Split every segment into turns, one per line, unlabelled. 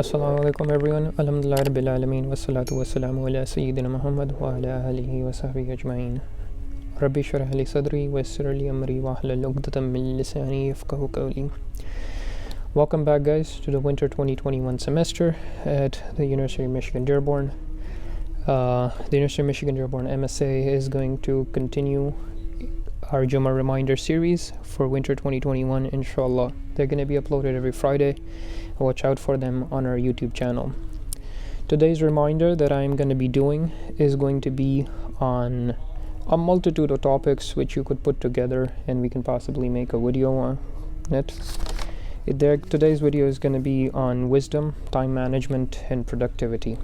Assalamu alaikum everyone. Alhamdulillah Rabbil Alameen. Wassalatu wassalamu ala Sayyidina Muhammad wa ala alihi wa sahbihi ajma'in. Rabbi shrah li sadri wa yassir li amri wa hlul 'uqdatam min lisani yafqahu qawli. Welcome back guys to the winter 2021 semester at the University of Michigan Dearborn. The University of Michigan Dearborn MSA is going to continue our Jummah reminder series for winter 2021 inshallah. They're going to be uploaded every Friday. Watch out for them on our YouTube channel. Today's reminder that I'm going to be doing is going to be on a multitude of topics which you could put together and we can possibly make a video on it. Today's video is going to be on wisdom, time management, and productivity.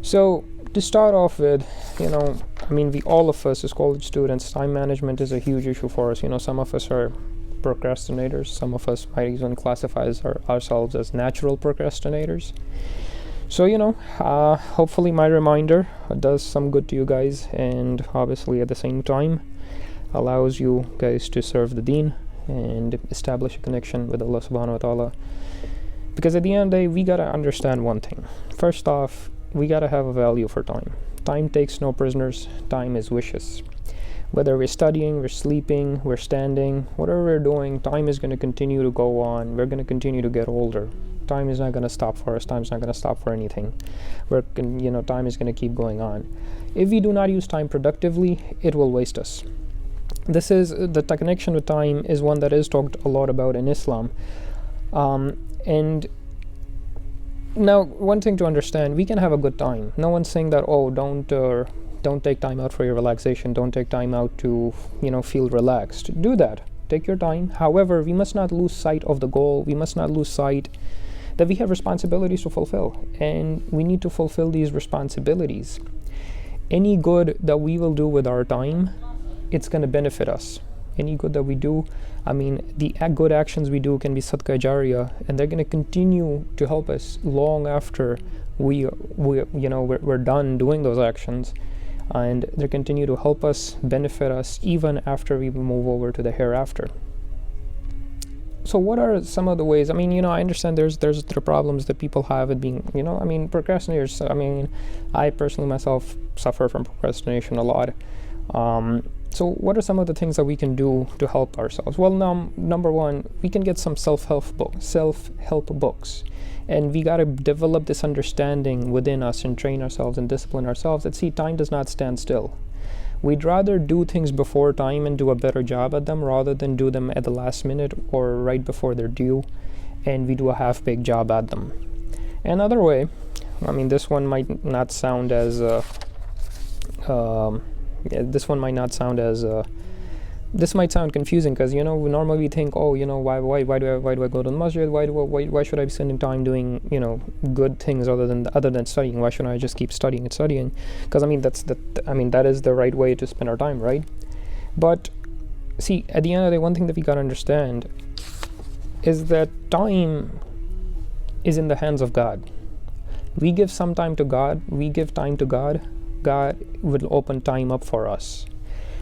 So to start off with, all of us as college students, time management is a huge issue for us. Some of us are procrastinators. Some of us might even classify ourselves as natural procrastinators. So, hopefully my reminder does some good to you guys, and obviously at the same time allows you guys to serve the deen and establish a connection with Allah subhanahu wa ta'ala. Because at the end of the day, we gotta understand one thing. First off, we gotta have a value for time. Time takes no prisoners. Time is wishes. Whether we're studying, we're sleeping, we're standing, whatever we're doing, time is going to continue to go on. We're going to continue to get older. Time is not going to stop for us. Time is not going to stop for anything. Time is going to keep going on. If we do not use time productively, it will waste us. This is the connection with time is one that is talked a lot about in Islam. And now, one thing to understand, we can have a good time. No one's saying that, don't take time out for your relaxation. Don't take time out to, feel relaxed. Do that. Take your time. However, we must not lose sight of the goal. We must not lose sight that we have responsibilities to fulfill. And we need to fulfill these responsibilities. Any good that we will do with our time, it's going to benefit us. Any good that we do, the good actions we do can be sadqa jariyah, and they're going to continue to help us long after we're done doing those actions. And they continue to help us, benefit us, even after we move over to the hereafter. So what are some of the ways? I understand there's the problems that people have with being, procrastinators. I personally myself suffer from procrastination a lot. So what are some of the things that we can do to help ourselves? Well, number one, we can get some self-help books. And we got to develop this understanding within us and train ourselves and discipline ourselves that, time does not stand still. We'd rather do things before time and do a better job at them rather than do them at the last minute or right before they're due and we do a half-baked job at them. Another way, this one might not sound as this might sound confusing because we normally think, why do I go to the masjid? Why should I be spending time doing good things other than studying? Why shouldn't I just keep studying? Because that is the right way to spend our time, right? But see, at the end of the day, one thing that we gotta understand is that time is in the hands of God. We give some time to God. We give time to God. God will open time up for us.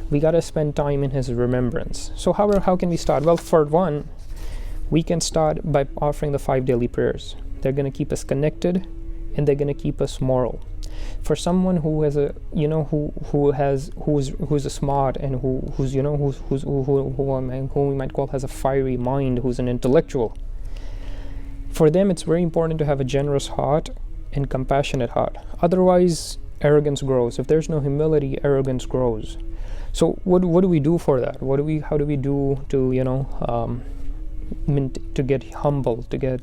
We got to spend time in his remembrance. So how can we start? Well, for one, we can start by offering the 5 daily prayers. They're going to keep us connected and they're going to keep us moral. For someone who has who's a smart and who we might call has a fiery mind, who's an intellectual, for them it's very important to have a generous heart and compassionate heart. Otherwise, arrogance grows. If there's no humility, arrogance grows. So what do we do for that? How do we do to to get humble, to get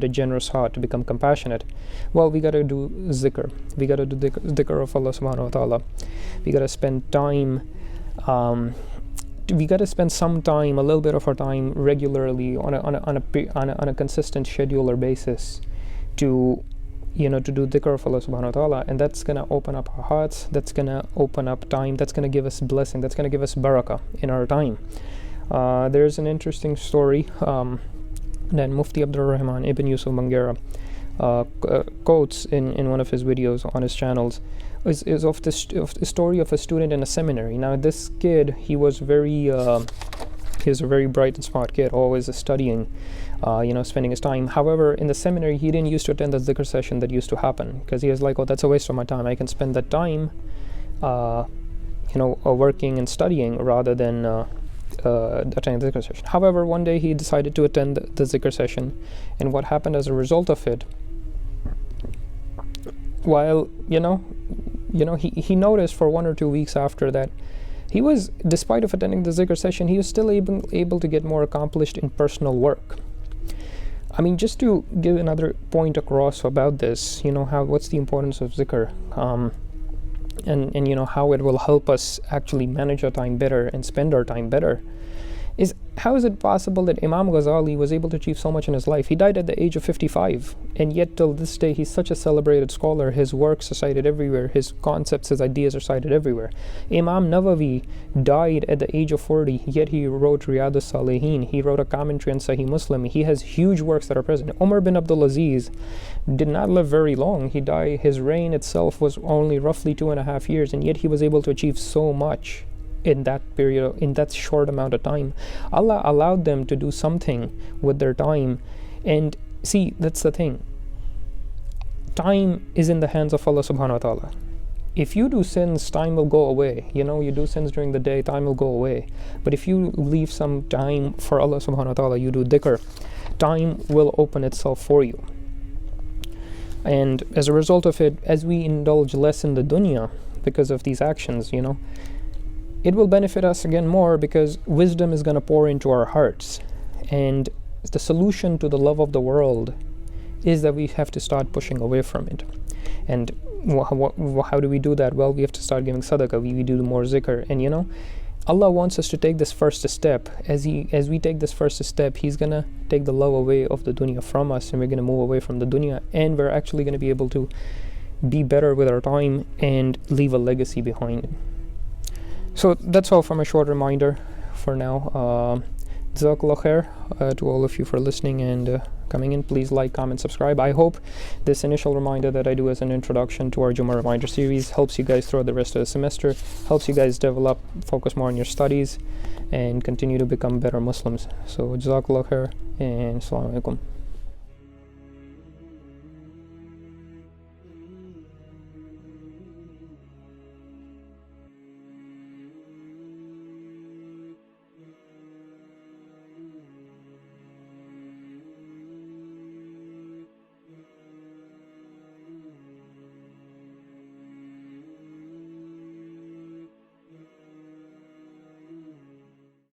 a generous heart, to become compassionate? Well, we got to do zikr. We got to do dhikr of Allah subhanahu wa ta'ala. We got to spend time. We got to spend some time, a little bit of our time, regularly on a consistent scheduler basis, to do dhikr of Allah subhanahu wa ta'ala, and that's going to open up our hearts, that's going to open up time, that's going to give us blessing, that's going to give us barakah in our time. There's an interesting story that Mufti Abdur Rahman Ibn Yusuf Mangera quotes in one of his videos on his channels, is of the story of a student in a seminary. Now this kid, he was very He was a very bright and smart kid, always studying, spending his time. However, in the seminary, he didn't used to attend the zikr session that used to happen, because he was like, oh, that's a waste of my time. I can spend that time, working and studying rather than attending the zikr session. However, one day he decided to attend the zikr session, and what happened as a result of it, while he noticed for 1 or 2 weeks after that, he was, despite of attending the zikr session, he was still able to get more accomplished in personal work. I mean, just to give another point across about this, what's the importance of zikr, and how it will help us actually manage our time better and spend our time better, is how is it possible that Imam Ghazali was able to achieve so much in his life? He died at the age of 55, and yet till this day he's such a celebrated scholar. His works are cited everywhere, his concepts, his ideas are cited everywhere. Imam Nawawi died at the age of 40, yet he wrote Riyadh al-Salihin, he wrote a commentary on Sahih Muslim, he has huge works that are present. Umar bin Abdul Aziz did not live very long. He died, his reign itself was only roughly 2.5 years, and yet he was able to achieve so much in that period, in that short amount of time. Allah allowed them to do something with their time. And see, that's the thing, time is in the hands of Allah subhanahu wa ta'ala. If you do sins, time will go away. You do sins during the day, time will go away. But if you leave some time for Allah subhanahu wa ta'ala, you do dhikr, time will open itself for you. And as a result of it, as we indulge less in the dunya because of these actions, it will benefit us again more, because wisdom is going to pour into our hearts. And the solution to the love of the world is that we have to start pushing away from it. And how do we do that? Well, we have to start giving sadaqah, we do more zikr. And Allah wants us to take this first step. As we take this first step, He's going to take the love away of the dunya from us, and we're going to move away from the dunya, and we're actually going to be able to be better with our time and leave a legacy behind. So that's all from a short reminder for now. Jazakallah khair to all of you for listening and coming in. Please like, comment, subscribe. I hope this initial reminder that I do as an introduction to our Jummah Reminder series helps you guys throughout the rest of the semester, helps you guys develop, focus more on your studies, and continue to become better Muslims. So Jazakallah khair, and Assalamu alaikum.